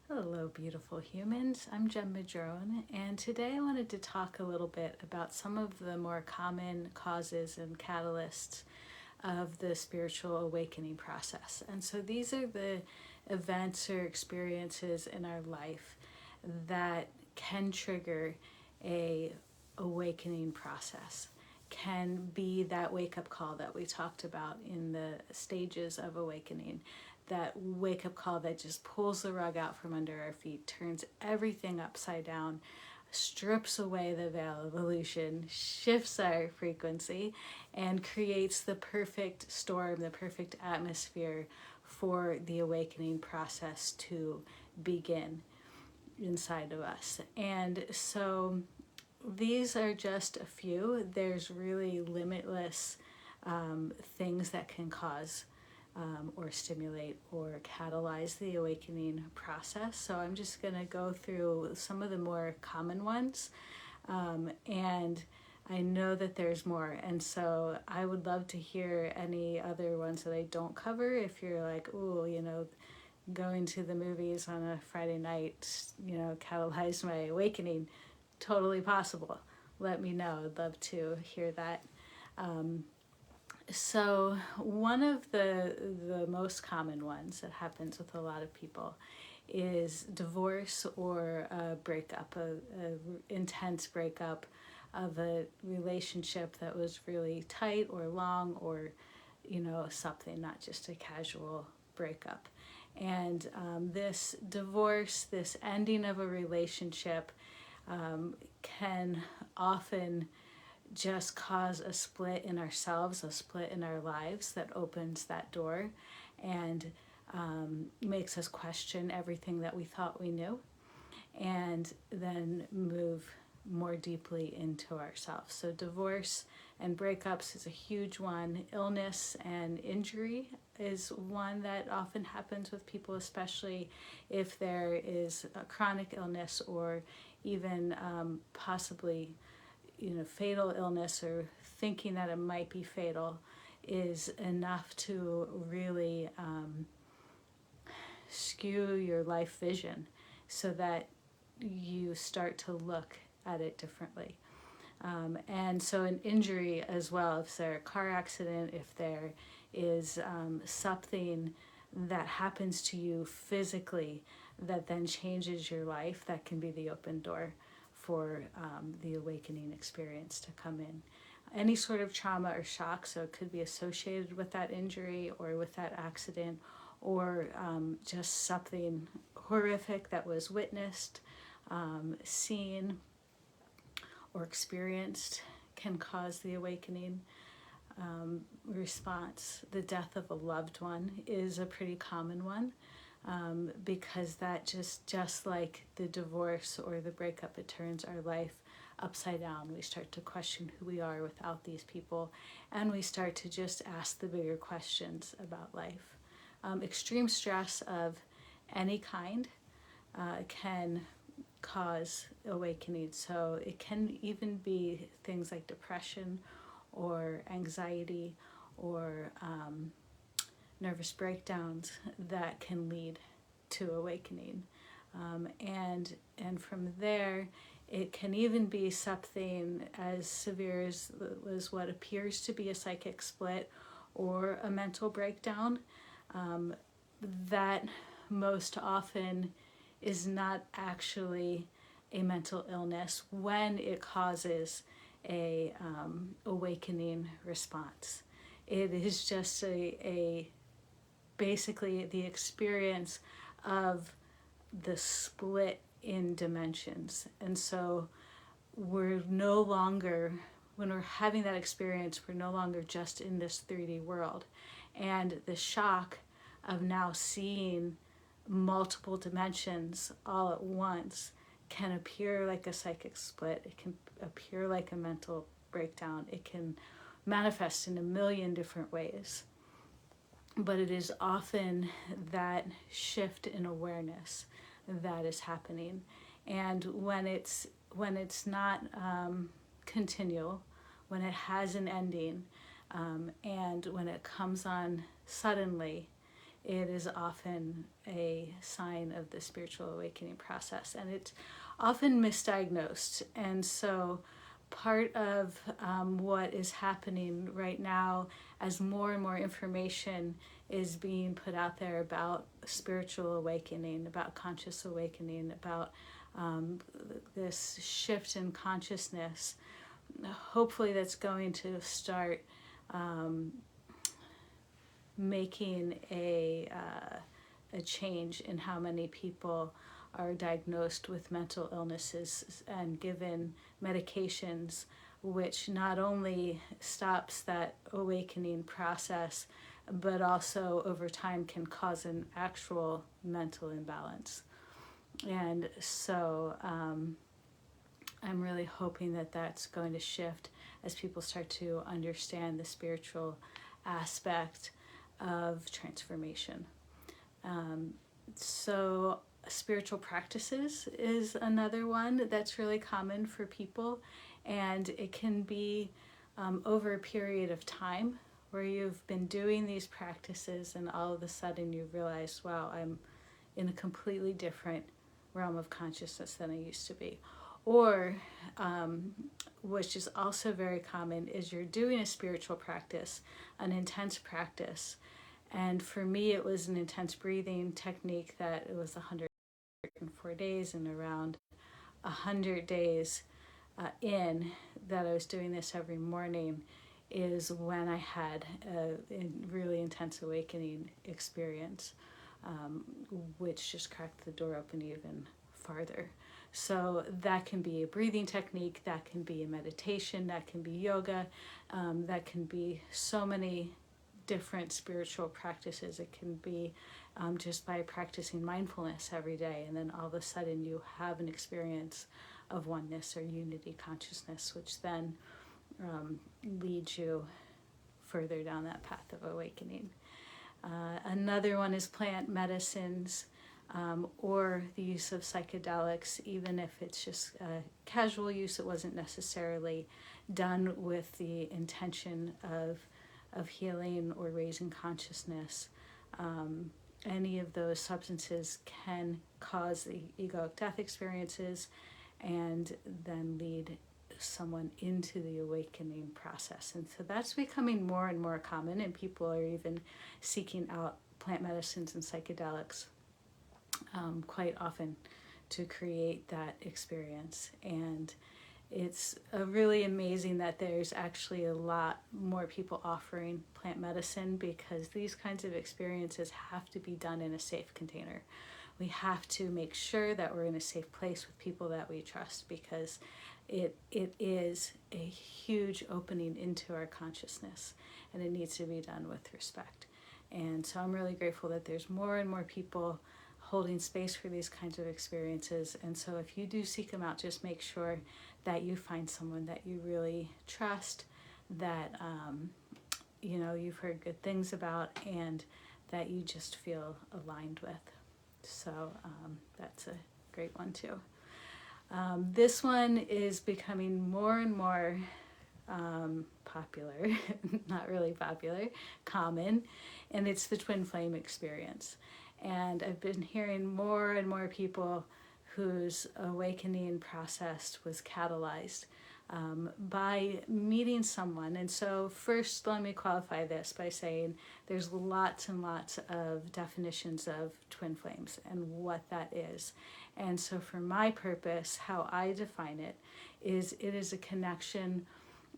Hello, beautiful humans. I'm Jem Madrone, and today I wanted to talk a little bit about some of the more common causes and catalysts of the spiritual awakening process. And so these are the events or experiences in our life that can trigger a awakening process, can be that wake up call that we talked about in the stages of awakening, that wake up call that just pulls the rug out from under our feet, turns everything upside down, strips away the veil of illusion, shifts our frequency, and creates the perfect storm, the perfect atmosphere for the awakening process to begin inside of us. And so these are just a few. There's really limitless things that can cause or stimulate or catalyze the awakening process. So I'm just going to go through some of the more common ones. And I know that there's more. And so I would love to hear any other ones that I don't cover. If you're like, ooh, going to the movies on a Friday night, catalyzed my awakening, totally possible. Let me know. I'd love to hear that. So one of the most common ones that happens with a lot of people is divorce or a breakup, a intense breakup of a relationship that was really tight or long, or something, not just a casual breakup. And this divorce, this ending of a relationship, can often just cause a split in ourselves, a split in our lives that opens that door and makes us question everything that we thought we knew, and then move more deeply into ourselves. So divorce and breakups is a huge one. Illness and injury is one that often happens with people, especially if there is a chronic illness or even possibly fatal illness, or thinking that it might be fatal, is enough to really skew your life vision so that you start to look at it differently. And so an injury as well, if there's a car accident, if there is something that happens to you physically that then changes your life, that can be the open door for the awakening experience to come in. Any sort of trauma or shock, so it could be associated with that injury or with that accident, or just something horrific that was witnessed, seen, or experienced, can cause the awakening response. The death of a loved one is a pretty common one, because that just like the divorce or the breakup, it turns our life upside down. We start to question who we are without these people, and we start to just ask the bigger questions about life. Extreme stress of any kind can cause awakening. So it can even be things like depression or anxiety or nervous breakdowns that can lead to awakening. And from there, it can even be something as severe as what appears to be a psychic split or a mental breakdown, that most often is not actually a mental illness when it causes a awakening response. It is just a basically the experience of the split in dimensions. And so we're no longer, when we're having that experience, we're no longer just in this 3D world. And the shock of now seeing multiple dimensions all at once can appear like a psychic split. It can appear like a mental breakdown. It can manifest in a million different ways. But it is often that shift in awareness that is happening. And when it's not continual, when it has an ending, and when it comes on suddenly, it is often a sign of the spiritual awakening process, and it's often misdiagnosed. And so part of what is happening right now, as more and more information is being put out there about spiritual awakening, about conscious awakening, about this shift in consciousness, hopefully that's going to start making a change in how many people are diagnosed with mental illnesses and given medications, which not only stops that awakening process, but also over time can cause an actual mental imbalance. And so I'm really hoping that that's going to shift as people start to understand the spiritual aspect of transformation. So spiritual practices is another one that's really common for people, and it can be over a period of time where you've been doing these practices and all of a sudden you realize, wow, I'm in a completely different realm of consciousness than I used to be. Or which is also very common, is you're doing a spiritual practice, an intense practice. And for me, it was an intense breathing technique that it was 104 days, and around 100 days in that I was doing this every morning is when I had a really intense awakening experience, which just cracked the door open even farther. So that can be a breathing technique, that can be a meditation, that can be yoga, that can be so many different spiritual practices. It can be just by practicing mindfulness every day, and then all of a sudden you have an experience of oneness or unity consciousness, which then leads you further down that path of awakening. Another one is plant medicines, or the use of psychedelics, even if it's just casual use. It wasn't necessarily done with the intention of healing or raising consciousness. Any of those substances can cause the egoic death experiences and then lead someone into the awakening process. And so that's becoming more and more common, and people are even seeking out plant medicines and psychedelics quite often to create that experience. And it's really amazing that there's actually a lot more people offering plant medicine, because these kinds of experiences have to be done in a safe container. We have to make sure that we're in a safe place with people that we trust, because it is a huge opening into our consciousness, and it needs to be done with respect. And so I'm really grateful that there's more and more people holding space for these kinds of experiences. And so if you do seek them out, just make sure that you find someone that you really trust, that you've heard good things about, and that you just feel aligned with. So that's a great one too. This one is becoming more and more popular, not really popular, common, and it's the twin flame experience. And I've been hearing more and more people whose awakening process was catalyzed by meeting someone. And so first, let me qualify this by saying there's lots and lots of definitions of twin flames and what that is. And so for my purpose, how I define it is a connection,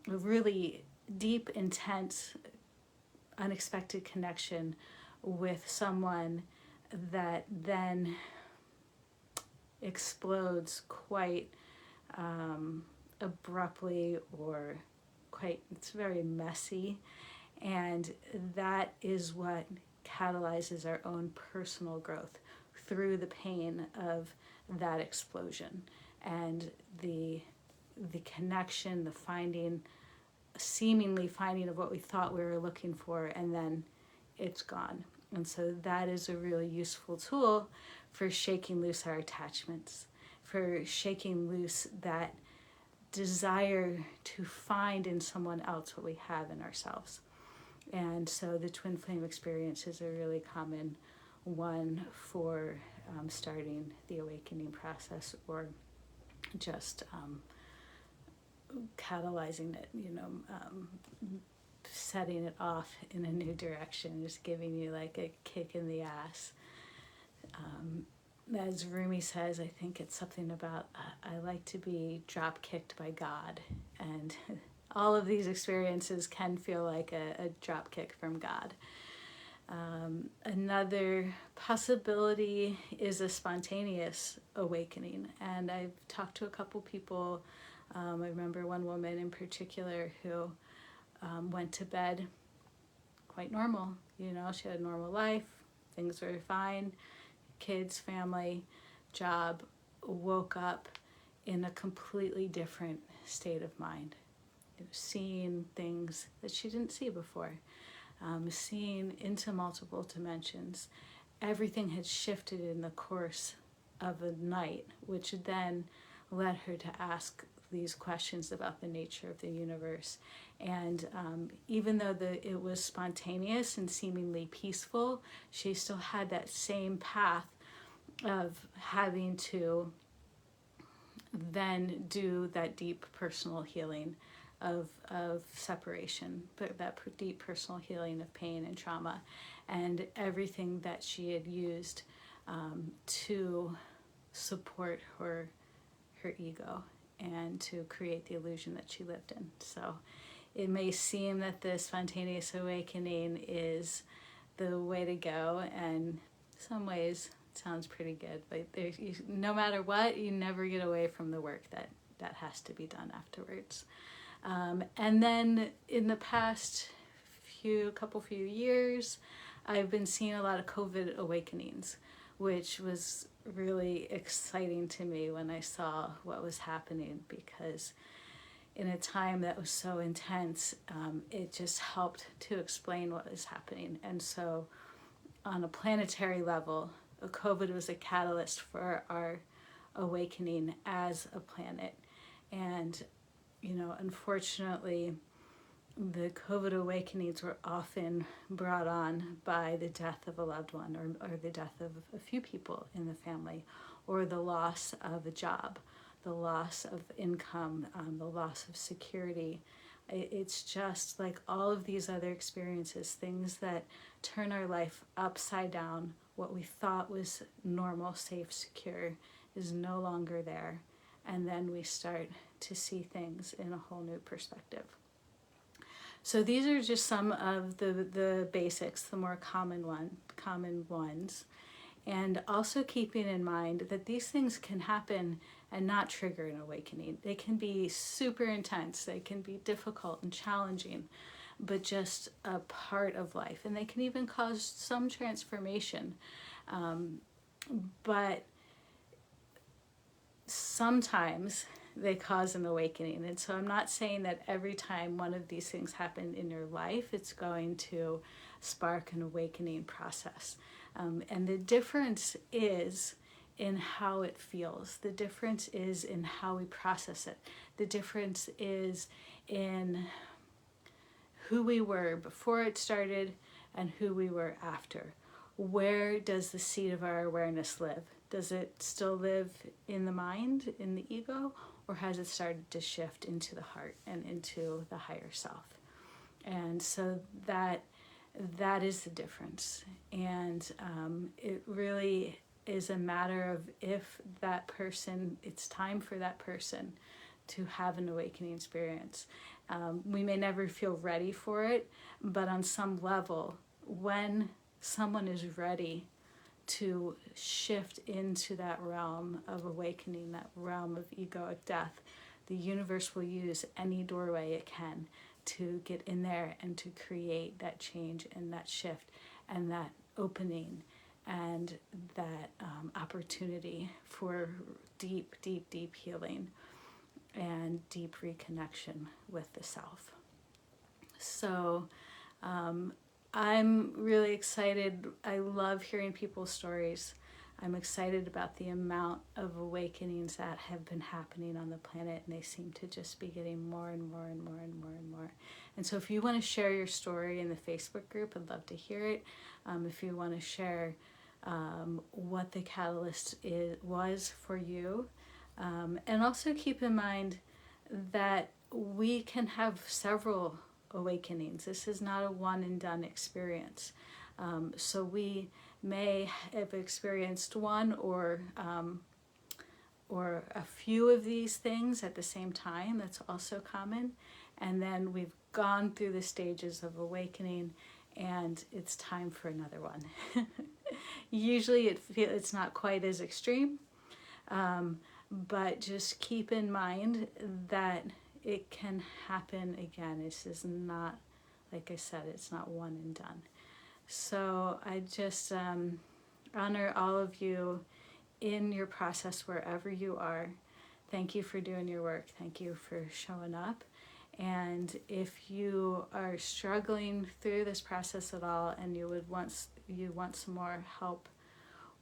a really deep, intense, unexpected connection with someone that then explodes quite abruptly, or it's very messy. And that is what catalyzes our own personal growth through the pain of that explosion and the connection, the seemingly finding of what we thought we were looking for, and then it's gone. And so that is a really useful tool for shaking loose our attachments, for shaking loose that desire to find in someone else what we have in ourselves. And so the twin flame experience is a really common one for starting the awakening process, or just catalyzing it, setting it off in a new direction, just giving you like a kick in the ass. As Rumi says, I think it's something about, I like to be drop kicked by God. And all of these experiences can feel like a drop kick from God. Another possibility is a spontaneous awakening. And I've talked to a couple people. I remember one woman in particular who went to bed quite normal. She had a normal life. Things were fine. Kids, family, job, woke up in a completely different state of mind. Seeing things that she didn't see before. Seeing into multiple dimensions. Everything had shifted in the course of a night, which then led her to ask these questions about the nature of the universe. And even though it was spontaneous and seemingly peaceful, she still had that same path of having to then do that deep personal healing of separation, but that deep personal healing of pain and trauma, and everything that she had used to support her ego and to create the illusion that she lived in. So it may seem that the spontaneous awakening is the way to go, and in some ways it sounds pretty good, but no matter what, you never get away from the work that has to be done afterwards. And then in the past few years, I've been seeing a lot of COVID awakenings, which was really exciting to me when I saw what was happening, because in a time that was so intense, it just helped to explain what was happening. And so on a planetary level, COVID was a catalyst for our awakening as a planet. And unfortunately, the COVID awakenings were often brought on by the death of a loved one, or the death of a few people in the family, or the loss of a job, the loss of income, the loss of security. It's just like all of these other experiences, things that turn our life upside down. What we thought was normal, safe, secure is no longer there. And then we start to see things in a whole new perspective. So these are just some of the basics, the more common ones. And also keeping in mind that these things can happen and not trigger an awakening. They can be super intense, they can be difficult and challenging, but just a part of life. And they can even cause some transformation. But sometimes they cause an awakening. And so I'm not saying that every time one of these things happen in your life, it's going to spark an awakening process. And the difference is in how it feels. The difference is in how we process it. The difference is in who we were before it started and who we were after. Where does the seed of our awareness live? Does it still live in the mind, in the ego, or has it started to shift into the heart and into the higher self? And so that is the difference. And it really is a matter of if that person, it's time for that person to have an awakening experience. We may never feel ready for it, but on some level, when someone is ready to shift into that realm of awakening, that realm of egoic death, the universe will use any doorway it can to get in there and to create that change and that shift and that opening and that opportunity for deep, deep, deep healing and deep reconnection with the self. So I'm really excited. I love hearing people's stories. I'm excited about the amount of awakenings that have been happening on the planet, and they seem to just be getting more and more and more and more and more. And so if you want to share your story in the Facebook group, I'd love to hear it. If you want to share what the catalyst was for you. And also keep in mind that we can have several awakenings. This is not a one and done experience. So we may have experienced one or a few of these things at the same time. That's also common. And then we've gone through the stages of awakening, and it's time for another one. Usually it's not quite as extreme, but just keep in mind that it can happen again. This is not, like I said, it's not one and done. So I just honor all of you in your process wherever you are. Thank you for doing your work. Thank you for showing up. And if you are struggling through this process at all and you want some more help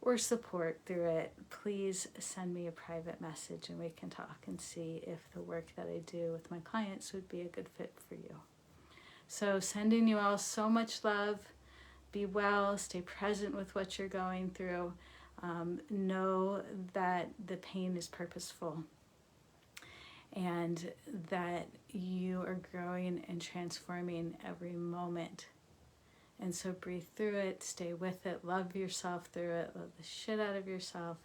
or support through it, please send me a private message and we can talk and see if the work that I do with my clients would be a good fit for you. So sending you all so much love. Be well, stay present with what you're going through. Know that the pain is purposeful and that you are growing and transforming every moment. And so breathe through it, stay with it, love yourself through it, love the shit out of yourself,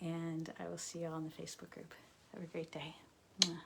and I will see you all in the Facebook group. Have a great day. Mwah.